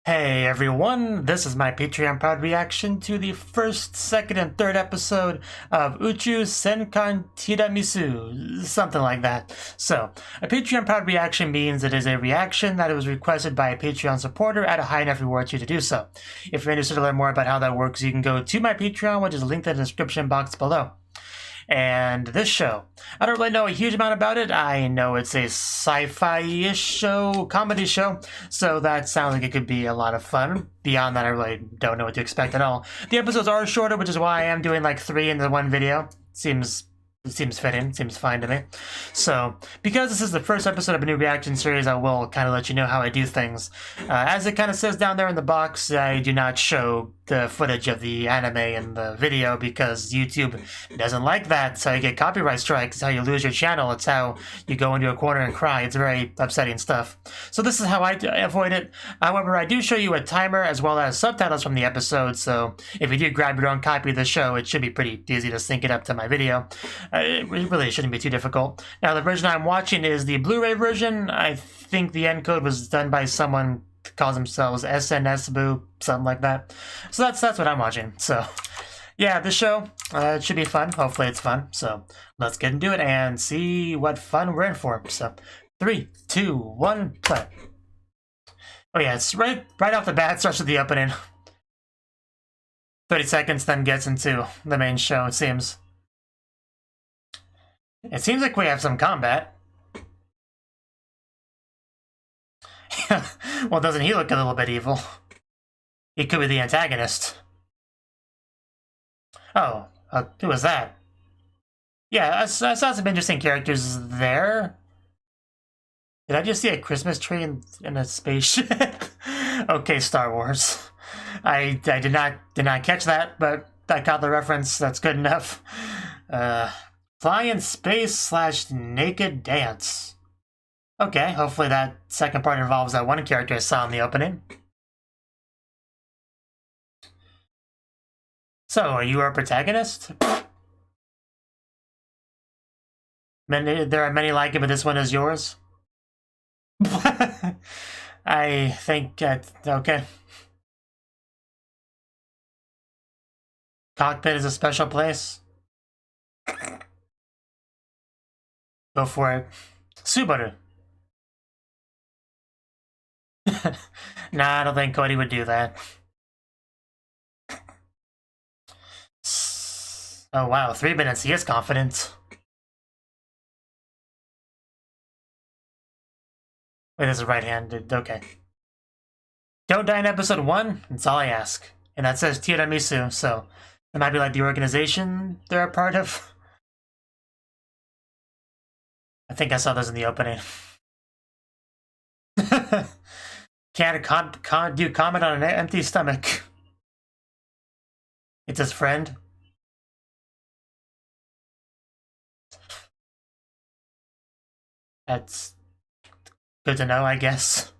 Hey everyone, this is my Patreon proud reaction to the first, second, and third episode of Uchuu Senkan Tiramisù, something like that. So, a Patreon proud reaction means it is a reaction that was requested by a Patreon supporter at a high enough reward to you to do so. If you're interested to learn more about how that works, you can go to my Patreon, which is linked in the description box below. And this show, I don't really know a huge amount about it. I know it's a sci-fi-ish show, comedy show, so that sounds like it could be a lot of fun. Beyond that, I really don't know what to expect at all. The episodes are shorter, which is why I am doing like 3 in the one video. Seems fitting, seems fine to me. So, because this is the first episode of a new reaction series, I will kind of let you know how I do things. As it kind of says down there in the box, I do not show the footage of the anime in the video because YouTube doesn't like that. It's how you get copyright strikes, it's how you lose your channel, it's how you go into a corner and cry. It's very upsetting stuff. So this is how I avoid it. However, I do show you a timer as well as subtitles from the episode, so if you do grab your own copy of the show, it should be pretty easy to sync it up to my video. It really shouldn't be too difficult. Now, the version I'm watching is the Blu-ray version. I think the encode was done by someone who calls themselves SNSBoo, something like that. So that's what I'm watching. So, yeah, this show, it should be fun. Hopefully it's fun. So, let's get into it and see what fun we're in for. So, 3, 2, 1, play. Oh yeah, it's right off the bat, starts with the opening. 30 seconds, then gets into the main show, it seems. It seems like we have some combat. Well, doesn't he look a little bit evil? He could be the antagonist. Oh, who was that? Yeah, I saw some interesting characters there. Did I just see a Christmas tree in a spaceship? Okay, Star Wars. I did not catch that, but I caught the reference. That's good enough. Fly in space / naked dance. Okay, hopefully that second part involves that one character I saw in the opening. So, are you our protagonist? There are many like it, but this one is yours? I think, okay. Cockpit is a special place. Go for it. Subaru. Nah, I don't think Cody would do that. Oh wow, 3 minutes, he is confident. Wait, this is right-handed, okay. Don't die in episode 1, that's all I ask. And that says Tiramisu, so it might be like the organization they're a part of. I think I saw those in the opening. Can't do comment on an empty stomach. It's his friend. That's good to know, I guess.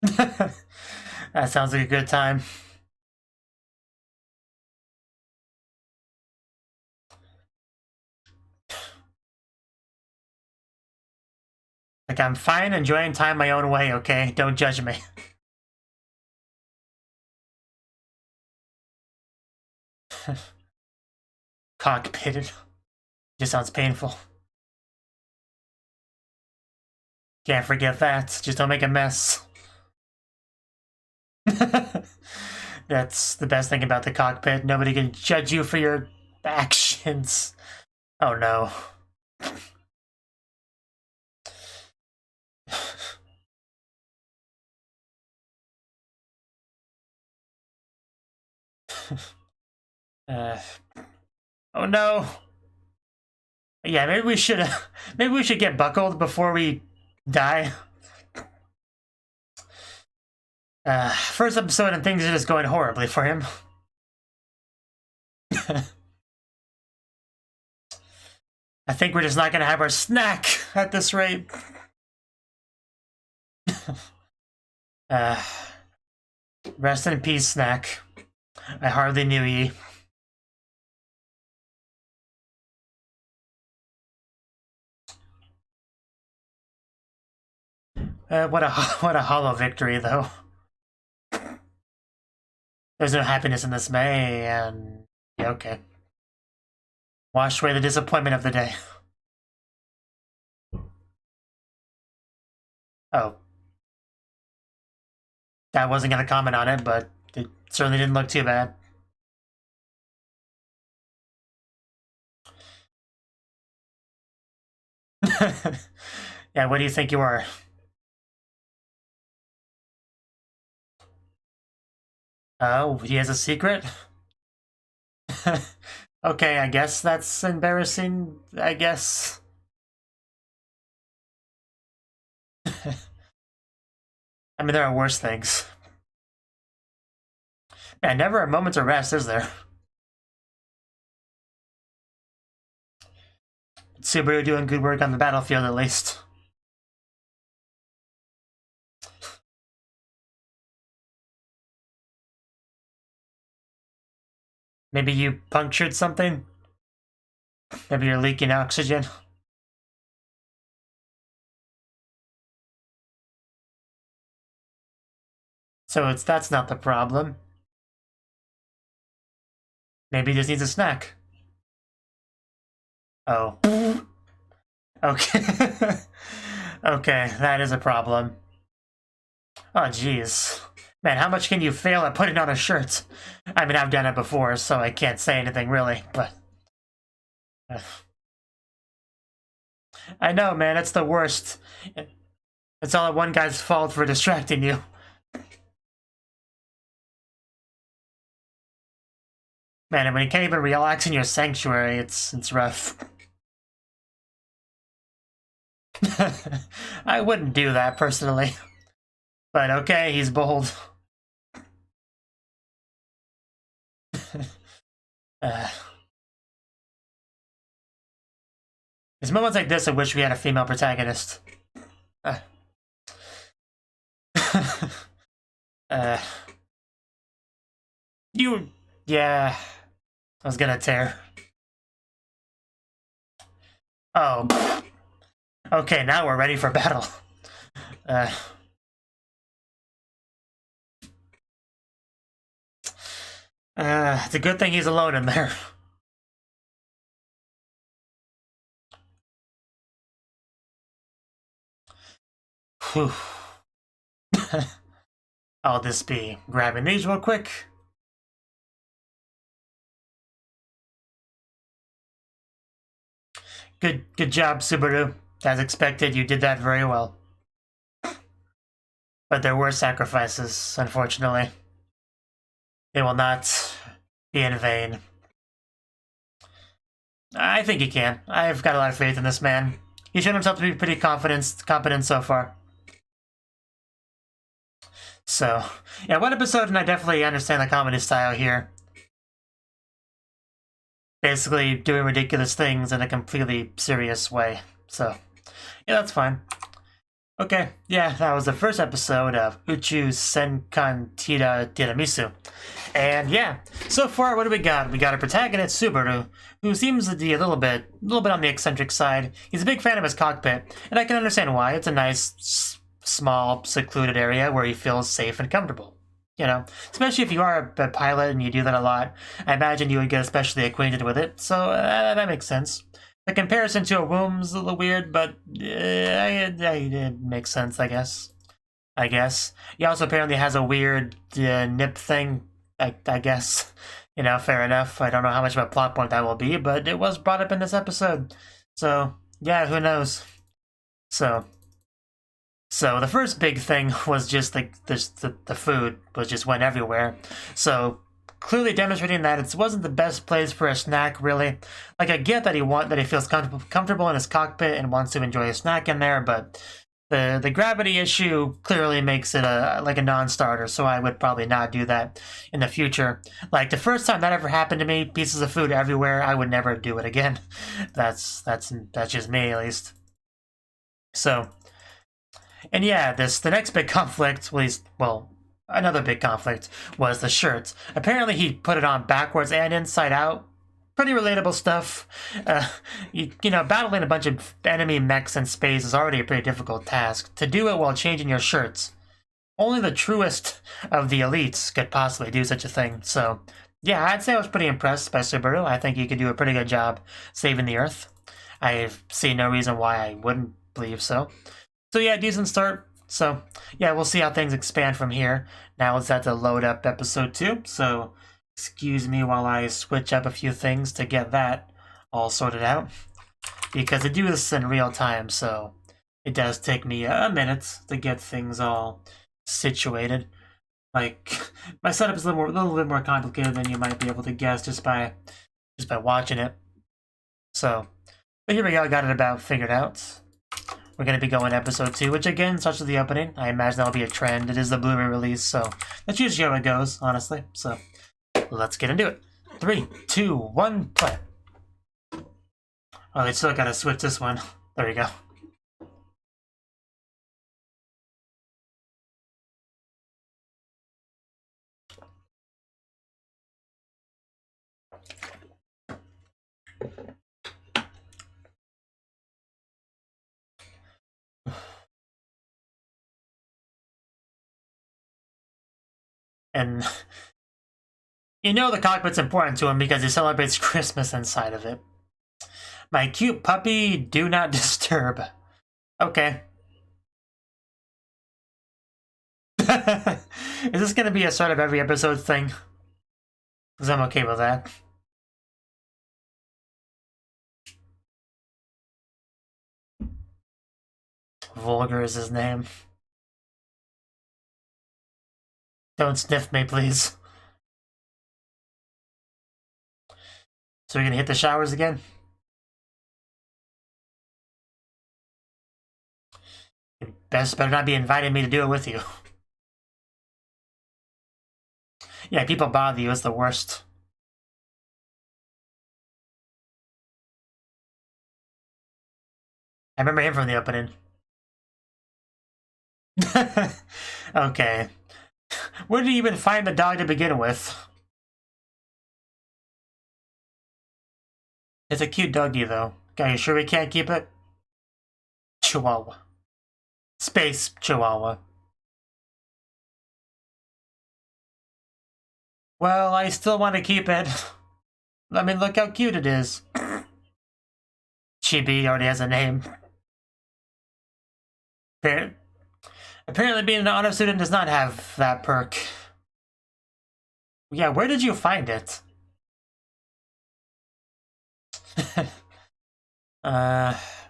That sounds like a good time. Like, I'm fine enjoying time my own way, okay? Don't judge me. Cockpitted. Just sounds painful. Can't forget that. Just don't make a mess. That's the best thing about the cockpit. Nobody can judge you for your actions. Oh no. Oh no. Yeah, maybe we should get buckled before we die. First episode and things are just going horribly for him. I think we're just not gonna have our snack at this rate. Rest in peace, snack. I hardly knew ye. What a hollow victory, though. There's no happiness in this May, and yeah, okay. Wash away the disappointment of the day. Oh. I wasn't going to comment on it, but it certainly didn't look too bad. Yeah, what do you think you are? Oh, he has a secret? Okay, I guess that's embarrassing, I guess. I mean, there are worse things. Man, never a moment to rest, is there? Subaru doing good work on the battlefield, at least. Maybe you punctured something? Maybe you're leaking oxygen? So that's not the problem. Maybe he just needs a snack. Oh. Okay. Okay, that is a problem. Oh, jeez. Man, how much can you fail at putting on a shirt? I mean, I've done it before, so I can't say anything really, but... I know, man, it's the worst. It's all one guy's fault for distracting you. Man, and when you can't even relax in your sanctuary, it's rough. I wouldn't do that, personally. But okay, he's bold. There's moments like this I wish we had a female protagonist. Yeah. I was gonna tear. Oh. Okay, now we're ready for battle. It's a good thing he's alone in there. Whew. I'll just be grabbing these real quick. Good job, Subaru. As expected, you did that very well. But there were sacrifices, unfortunately. They will not be in vain. I think he can. I've got a lot of faith in this man. He's shown himself to be pretty competent so far. So, yeah, one episode, and I definitely understand the comedy style here. Basically doing ridiculous things in a completely serious way. So, yeah, that's fine. Okay, yeah, that was the first episode of Uchuu Senkan Tiramisù. And yeah, so far, what do we got? We got a protagonist, Subaru, who seems to be a little bit on the eccentric side. He's a big fan of his cockpit, and I can understand why. It's a nice, small, secluded area where he feels safe and comfortable. You know, especially if you are a pilot and you do that a lot, I imagine you would get especially acquainted with it, so that makes sense. The comparison to a womb's a little weird, but it makes sense, I guess. He also apparently has a weird nip thing, I guess. You know, fair enough. I don't know how much of a plot point that will be, but it was brought up in this episode. So, yeah, who knows? So the first big thing was just the food was just went everywhere. So clearly demonstrating that it wasn't the best place for a snack, really. Like, I get that he feels comfortable in his cockpit and wants to enjoy a snack in there, but the gravity issue clearly makes it like a non-starter. So I would probably not do that in the future. Like, the first time that ever happened to me, pieces of food everywhere, I would never do it again. That's just me, at least. So. And yeah, the next big conflict, another big conflict, was the shirts. Apparently he put it on backwards and inside out. pretty relatable stuff. You know, battling a bunch of enemy mechs in space is already a pretty difficult task. To do it while changing your shirts, only the truest of the elites could possibly do such a thing. So, yeah, I'd say I was pretty impressed by Subaru. I think he could do a pretty good job saving the Earth. I see no reason why I wouldn't believe so. So yeah, decent start. So yeah, we'll see how things expand from here. Now it's at to load up episode 2. So excuse me while I switch up a few things to get that all sorted out. Because I do this in real time, so it does take me a minute to get things all situated. Like, my setup is a little bit more complicated than you might be able to guess just by watching it. So, but here we go, I got it about figured out. We're going to be going episode 2, which again, such as the opening, I imagine that'll be a trend. It is the Blu-ray release, so that's usually how it goes, honestly. So, let's get into it. 3, 2, 1, play. Oh, they still gotta switch this one. There you go. And you know the cockpit's important to him because he celebrates Christmas inside of it. My cute puppy, do not disturb. Okay. Is this gonna be a start of every episode thing? Because I'm okay with that. Vulgar is his name. Don't sniff me, please. So we're gonna hit the showers again? You better not be inviting me to do it with you. Yeah, people bother you, it's the worst. I remember him from the opening. Okay. Where did you even find the dog to begin with? It's a cute doggy, though. Are you sure we can't keep it? Chihuahua. Space Chihuahua. Well, I still want to keep it. I mean, look how cute it is. Chibi already has a name. Apparently being an honor student does not have that perk. Yeah, where did you find it?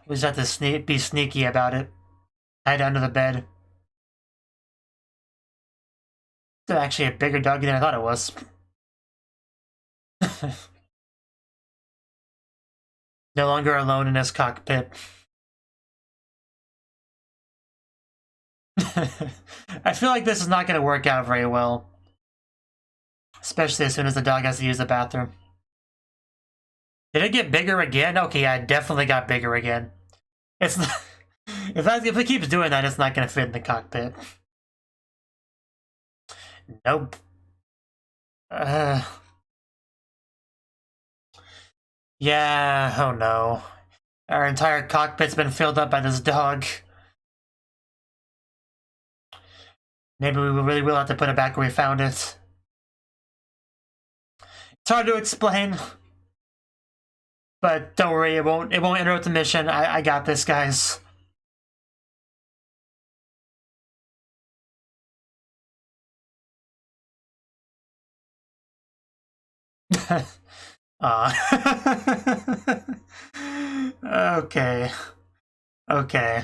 We just have to be sneaky about it. Hide under the bed. It's actually a bigger doggy than I thought it was. No longer alone in his cockpit. I feel like this is not going to work out very well. Especially as soon as the dog has to use the bathroom. Did it get bigger again? Okay, yeah, it definitely got bigger again. It's not, if it keeps doing that, it's not going to fit in the cockpit. Nope. Yeah, oh no. Our entire cockpit's been filled up by this dog. Maybe we really will have to put it back where we found it. It's hard to explain. But don't worry, it won't interrupt the mission. I got this, guys. Okay. Okay.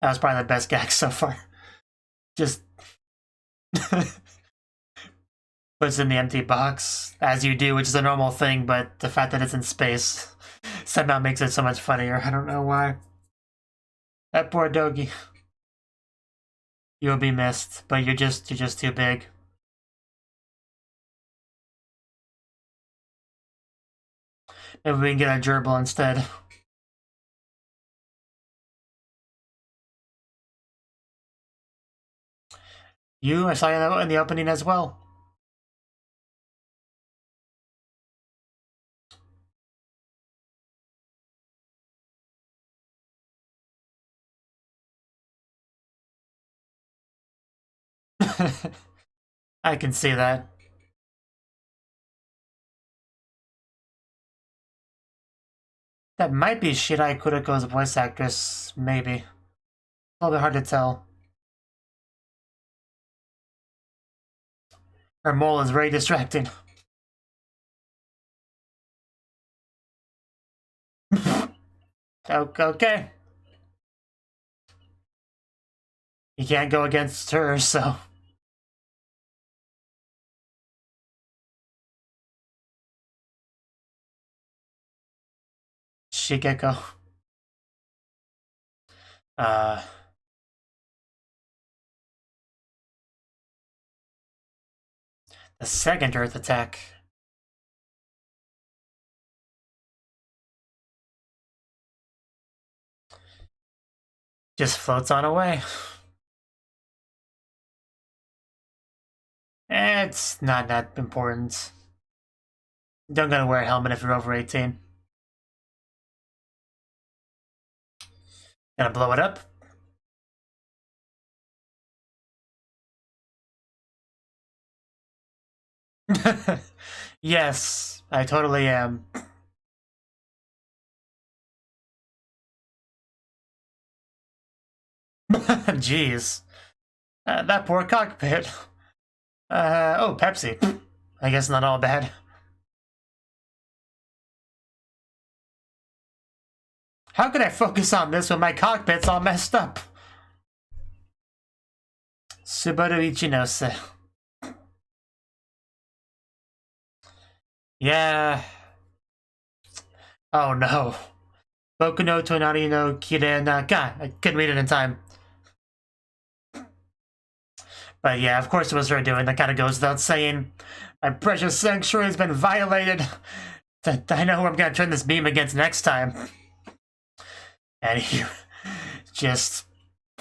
That was probably the best gag so far. Just puts in the empty box, as you do, which is a normal thing, but the fact that it's in space somehow makes it so much funnier. I don't know why. That poor doggy. You'll be missed, but you're just too big. Maybe we can get a gerbil instead. I saw you in the opening as well. I can see that. That might be Shirai Kuriko's voice actress, maybe. A little bit hard to tell. Her mole is very distracting. Okay. You can't go against her, so... Shigeko. The second Earth attack. Just floats on away. It's not that important. Don't gotta wear a helmet if you're over 18. Gonna blow it up. Yes, I totally am. Jeez. That poor cockpit. Oh, Pepsi. I guess not all bad. How could I focus on this when my cockpit's all messed up? Subaru Ichinose. Yeah. Oh no. Boku no Tonari no Kirei na... God, I couldn't read it in time. But yeah, of course it was her doing. That kind of goes without saying. My precious sanctuary has been violated. I know who I'm gonna turn this beam against next time. And he just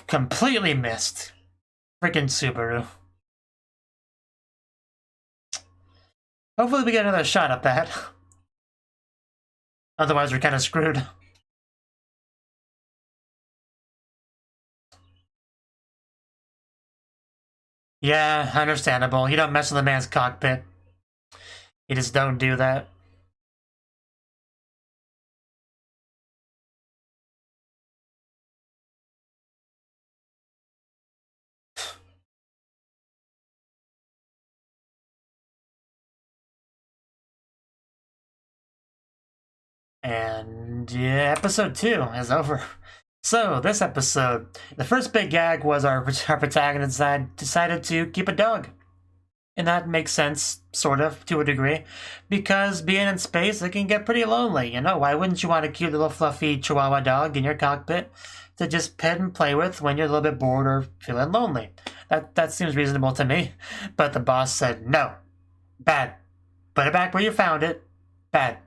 completely missed. Freaking Subaru. Hopefully we get another shot at that. Otherwise we're kind of screwed. Yeah, understandable. You don't mess with a man's cockpit. You just don't do that. And yeah, episode 2 is over. So, this episode, the first big gag was our protagonist decided to keep a dog. And that makes sense, sort of, to a degree, because being in space, it can get pretty lonely, you know? Why wouldn't you want a cute little fluffy chihuahua dog in your cockpit to just pet and play with when you're a little bit bored or feeling lonely? That seems reasonable to me. But the boss said, no. Bad. Put it back where you found it. Bad.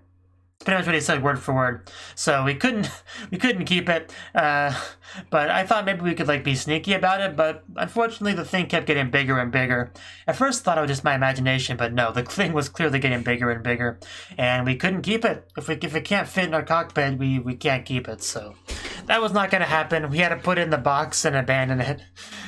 Pretty much what he said word for word. So we couldn't keep it. But I thought maybe we could like be sneaky about it, but unfortunately the thing kept getting bigger and bigger. At first I thought it was just my imagination, but no, the thing was clearly getting bigger and bigger. And we couldn't keep it. If it can't fit in our cockpit, we can't keep it. So that was not gonna happen. We had to put it in the box and abandon it.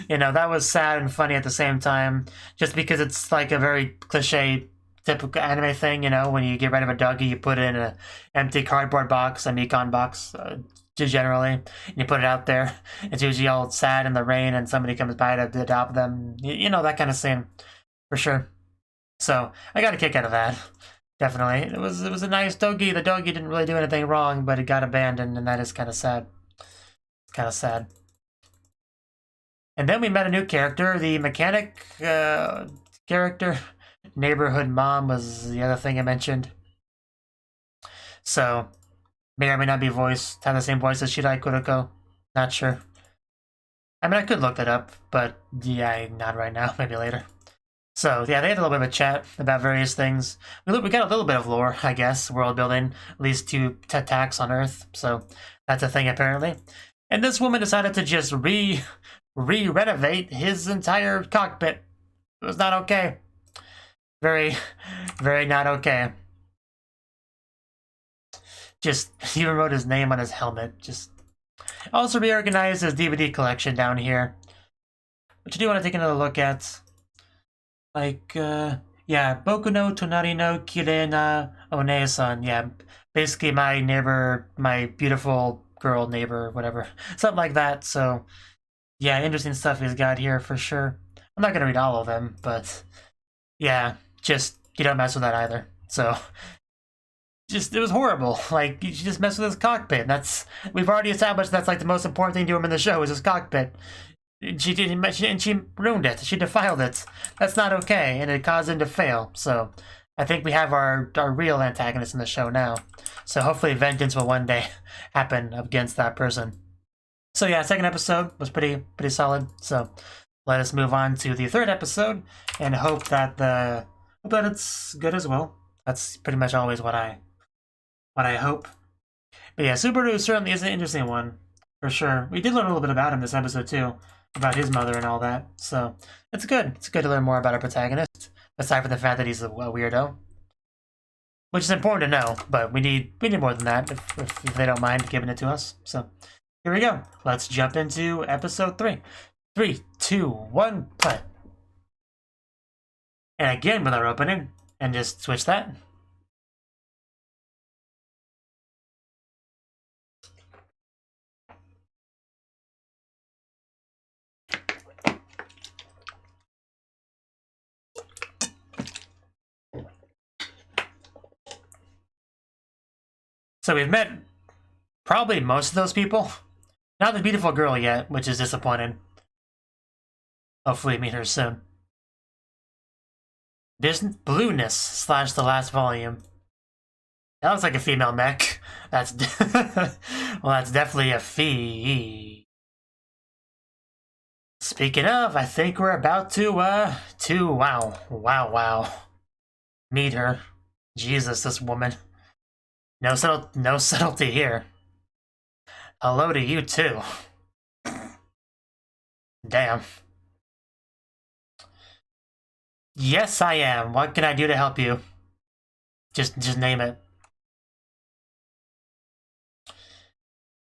You know, that was sad and funny at the same time, just because it's like a very cliche typical anime thing, you know, when you get rid of a doggy, you put it in an empty cardboard box, a Mekon box, generally, and you put it out there. It's usually all sad in the rain, and somebody comes by to adopt them. You know, that kind of scene, for sure. So I got a kick out of that. Definitely, it was a nice doggy. The doggy didn't really do anything wrong, but it got abandoned, and that is kind of sad. It's kind of sad. And then we met a new character, the mechanic character. Neighborhood mom was the other thing I mentioned. So, may or may not be voiced, have the same voice as Shirai Kuriko. Not sure. I mean, I could look that up, but yeah, not right now, maybe later. So, yeah, they had a little bit of a chat about various things. We got a little bit of lore, I guess, world building, at least 2 attacks on Earth, so that's a thing apparently. And this woman decided to just re-renovate his entire cockpit. It was not okay. Very, very not okay. Just, he even wrote his name on his helmet. Just also reorganized his DVD collection down here. which I do want to take another look at. Like, yeah, Boku no Tonari no Kirei na Onee-san. Yeah, basically my neighbor, my beautiful girl neighbor, whatever. Something like that, so yeah, interesting stuff he's got here for sure. I'm not gonna read all of them, but yeah, just, you don't mess with that either. So, just, it was horrible. Like, you just mess with his cockpit. We've already established that's like the most important thing to him in the show is his cockpit. She ruined it. She defiled it. That's not okay, and it caused him to fail. So, I think we have our real antagonist in the show now. So hopefully vengeance will one day happen against that person. So yeah, second episode was pretty solid. So let us move on to the third episode and hope that it's good as well. That's pretty much always what I hope. But yeah, Subaru certainly is an interesting one for sure. We did learn a little bit about him this episode too, about his mother and all that. So it's good. It's good to learn more about our protagonist, aside from the fact that he's a weirdo, which is important to know. But we need more than that if they don't mind giving it to us. So here we go. Let's jump into episode 3. 3, 2, 1, play. And again with our opening, and just switch that. So we've met probably most of those people. Not the beautiful girl yet, which is disappointing. Hopefully meet her soon. Blueness / the last volume. That looks like a female mech. That's well, that's definitely a fee. Speaking of, I think we're about to wow. Meet her. Jesus, this woman. No subtlety here. Hello to you too. Damn. Yes, I am. What can I do to help you? Just name it.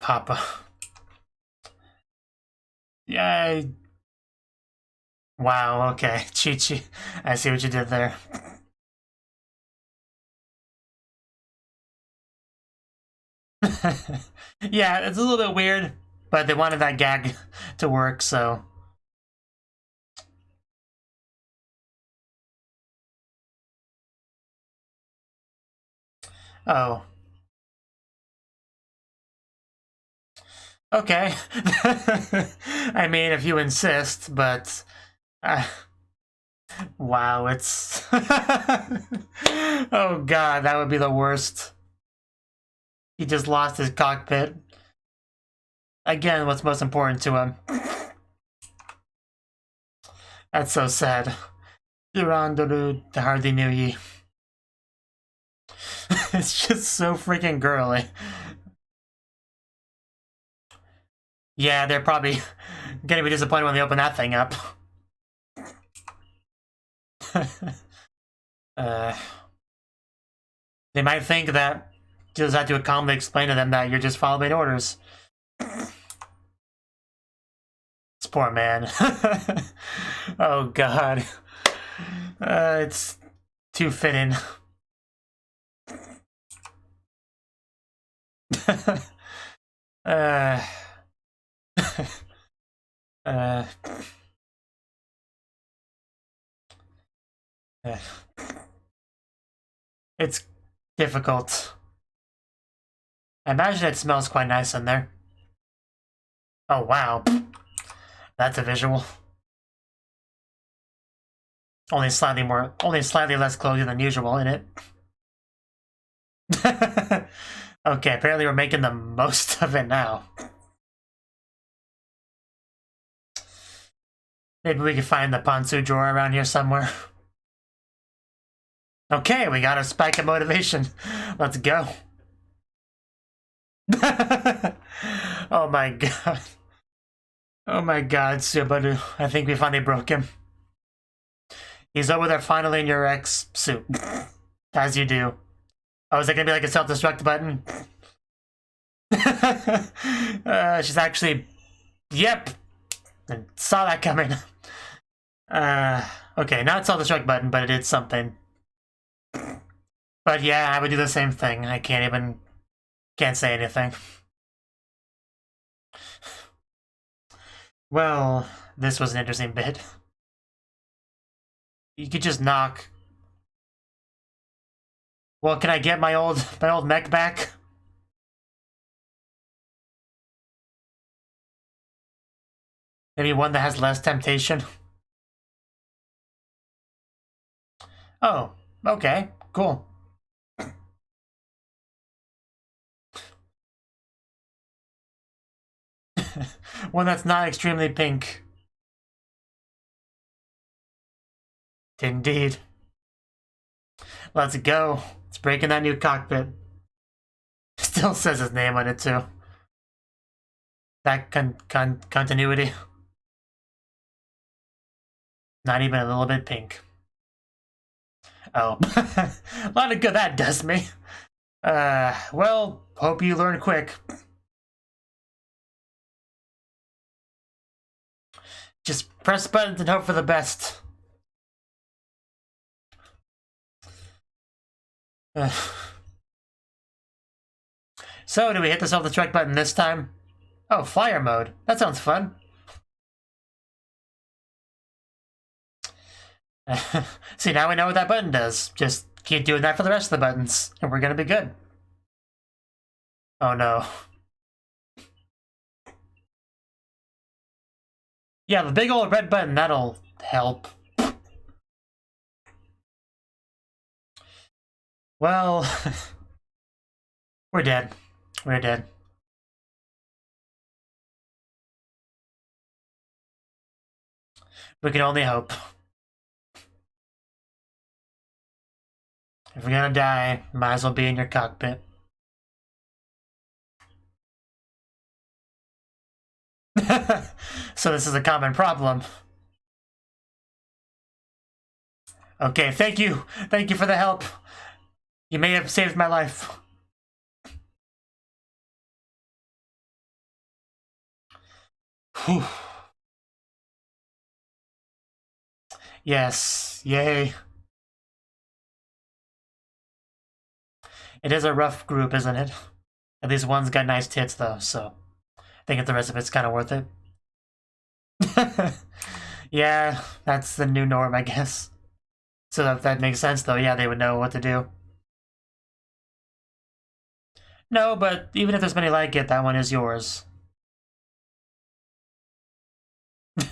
Papa. Yeah. Wow, okay. Chi-Chi. I see what you did there. Yeah, it's a little bit weird, but they wanted that gag to work, so. Oh. Okay. I mean, if you insist, but. Wow, it's. Oh god, that would be the worst. He just lost his cockpit. Again, what's most important to him. That's so sad. Durandoru hardly knew ye. It's just so freaking girly. Yeah, they're probably gonna be disappointed when they open that thing up. They might think that you just have to calmly explain to them that you're just following orders. This poor man. Oh god. It's too fitting. It's difficult. I imagine it smells quite nice in there. Oh wow. That's a visual. Only slightly less clothing than usual in it. Okay, apparently we're making the most of it now. Maybe we can find the Pantsu drawer around here somewhere. Okay, we got a spike of motivation. Let's go. Oh my god. Oh my god, Subaru. I think we finally broke him. He's over there finally in your X suit. As you do. Oh, is that gonna be like a self-destruct button? She's actually... Yep! I saw that coming. Okay, not self-destruct button, but it did something. But yeah, I would do the same thing. I can't say anything. Well, this was an interesting bit. You could just knock. Well, can I get my old mech back? Maybe one that has less temptation? Oh, okay, cool. One that's not extremely pink. Indeed. Let's go. It's breaking that new cockpit. Still says his name on it too. That continuity. Not even a little bit pink. Oh, a lot of good that does me. Well, hope you learn quick. Just press buttons and hope for the best. So, do we hit the self-destruct button this time? Oh, flyer mode. That sounds fun. See, now we know what that button does. Just keep doing that for the rest of the buttons, and we're gonna be good. Oh no. Yeah, the big old red button, that'll help. Well, we're dead. We're dead. We can only hope. If we're gonna die, might as well be in your cockpit. So this is a common problem. Okay, thank you. Thank you for the help. You may have saved my life. Whew. Yes, yay. It is a rough group, isn't it? At least one's got nice tits, though, so I think the rest of it's kind of worth it. Yeah, that's the new norm, I guess. So if that makes sense, though, yeah, they would know what to do. No, but even if there's many like it, that one is yours.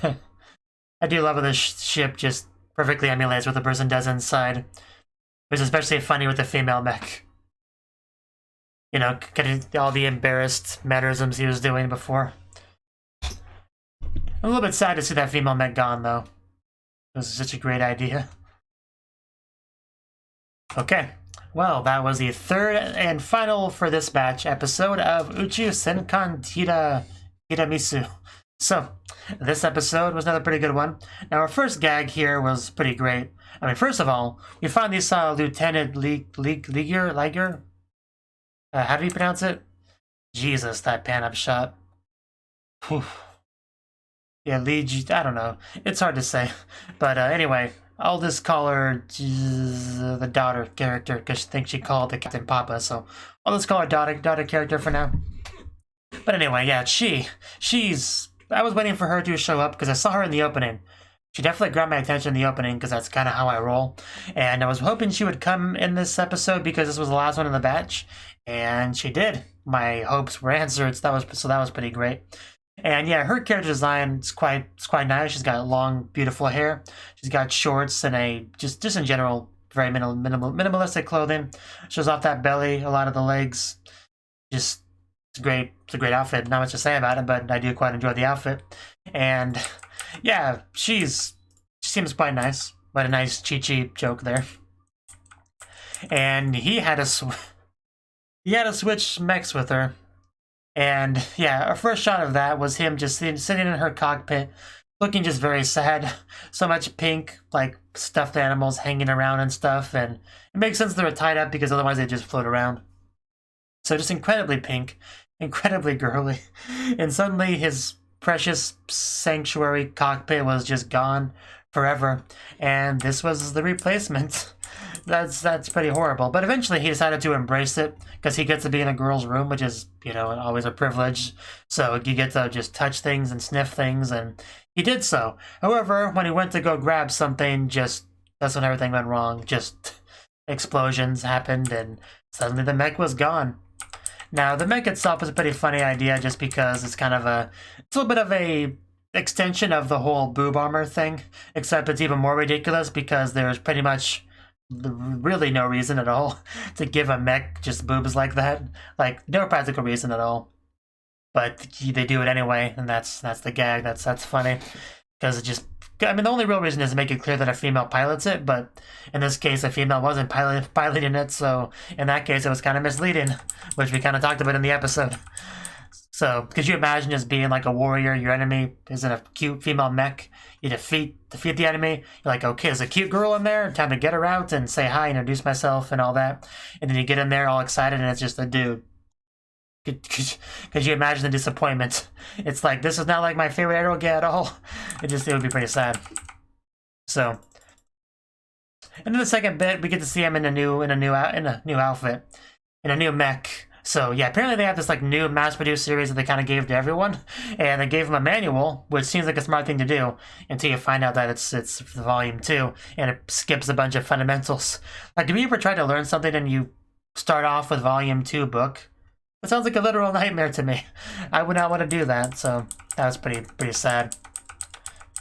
I do love how this ship just perfectly emulates what the person does inside. It's especially funny with the female mech. You know, getting all the embarrassed mannerisms he was doing before. I'm a little bit sad to see that female mech gone, though. It was such a great idea. Okay, well, that was the third and final for this batch episode of Uchuu Senkan Tiramisù. So, this episode was another pretty good one. Now, our first gag here was pretty great. I mean, first of all, we finally saw Lieutenant Liger? How do you pronounce it? Jesus, that pan-up shot. Whew. Yeah, I don't know. It's hard to say. But anyway, I'll just call her the daughter character because I think she called the Captain Papa, so I'll just call her daughter character for now. But anyway, yeah, she's... I was waiting for her to show up because I saw her in the opening. She definitely grabbed my attention in the opening because that's kind of how I roll. And I was hoping she would come in this episode because this was the last one in the batch. And she did. My hopes were answered, so that was pretty great. And yeah, her character design is quite nice. She's got long, beautiful hair. She's got shorts and a just in general very minimalistic clothing. Shows off that belly, a lot of the legs. It's a great outfit. Not much to say about it, but I do quite enjoy the outfit. And yeah, she seems quite nice. What a nice Chi joke there. And he had to switch mechs with her. And yeah, our first shot of that was him just sitting in her cockpit, looking just very sad. So much pink, like stuffed animals hanging around and stuff. And it makes sense they were tied up because otherwise they just float around. So just incredibly pink, incredibly girly. And suddenly his precious sanctuary cockpit was just gone forever, and this was the replacement. That's pretty horrible. But eventually he decided to embrace it because he gets to be in a girl's room, which is, you know, always a privilege. So you get to just touch things and sniff things, and he did so. However, when he went to go grab something, that's when everything went wrong. Just explosions happened, and suddenly the mech was gone. Now, the mech itself is a pretty funny idea just because it's kind of it's a little bit of a extension of the whole boob armor thing, except it's even more ridiculous because there's pretty much really no reason at all to give a mech just boobs like that. Like, no practical reason at all. But they do it anyway, and that's the gag. That's funny. Because it just... I mean, the only real reason is to make it clear that a female pilots it, but in this case, a female wasn't piloting it, so in that case, it was kind of misleading, which we kind of talked about in the episode. So, could you imagine just being like a warrior, your enemy is in a cute female mech, you defeat the enemy, you're like, okay, there's a cute girl in there, time to get her out and say hi, introduce myself and all that, and then you get in there all excited and it's just a dude. Could you imagine the disappointment? It's like, this is not like my favorite eroge at all. It would be pretty sad. So, and then the second bit, we get to see him in a new outfit, in a new mech. So yeah, apparently they have this like new mass-produced series that they kind of gave to everyone, and they gave him a manual, which seems like a smart thing to do until you find out that it's volume 2, and it skips a bunch of fundamentals. Like, have you ever tried to learn something and you start off with volume 2 book? It sounds like a literal nightmare to me. I would not want to do that, so that was pretty sad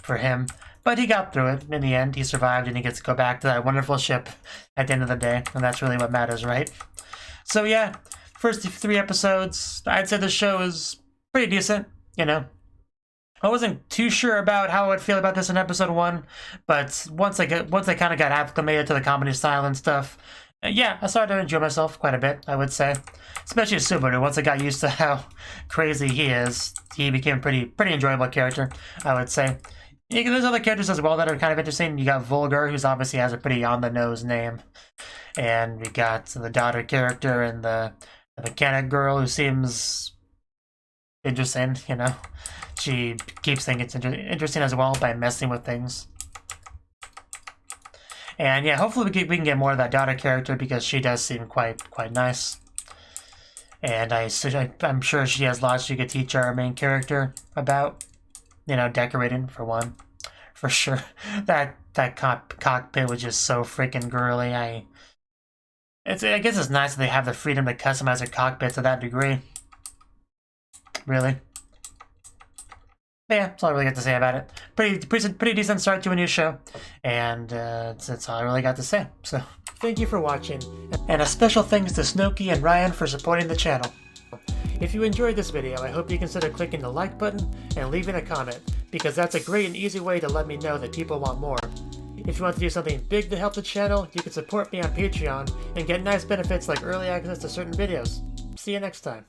for him. But he got through it. In the end, he survived, and he gets to go back to that wonderful ship at the end of the day, and that's really what matters, right? So yeah. First 3 episodes, I'd say the show is pretty decent, you know. I wasn't too sure about how I would feel about this in episode 1, but once I kind of got acclimated to the comedy style and stuff, yeah, I started to enjoy myself quite a bit, I would say. Especially Subaru. Once I got used to how crazy he is, he became a pretty enjoyable character, I would say. There's other characters as well that are kind of interesting. You got Vulgar, who's obviously has a pretty on-the-nose name. And we got the daughter character and the mechanic girl who seems interesting, you know. She keeps things interesting as well by messing with things. And yeah, hopefully we can get more of that daughter character because she does seem quite nice. And I'm sure she has lots she could teach our main character about, you know, decorating for one, for sure. That cockpit was just so freaking girly. I guess it's nice that they have the freedom to customize their cockpit to that degree. Really. But yeah, that's all I really got to say about it. Pretty decent start to a new show, and that's all I really got to say. So, thank you for watching, and a special thanks to Cnouki and Ryan for supporting the channel. If you enjoyed this video, I hope you consider clicking the like button and leaving a comment, because that's a great and easy way to let me know that people want more. If you want to do something big to help the channel, you can support me on Patreon and get nice benefits like early access to certain videos. See you next time.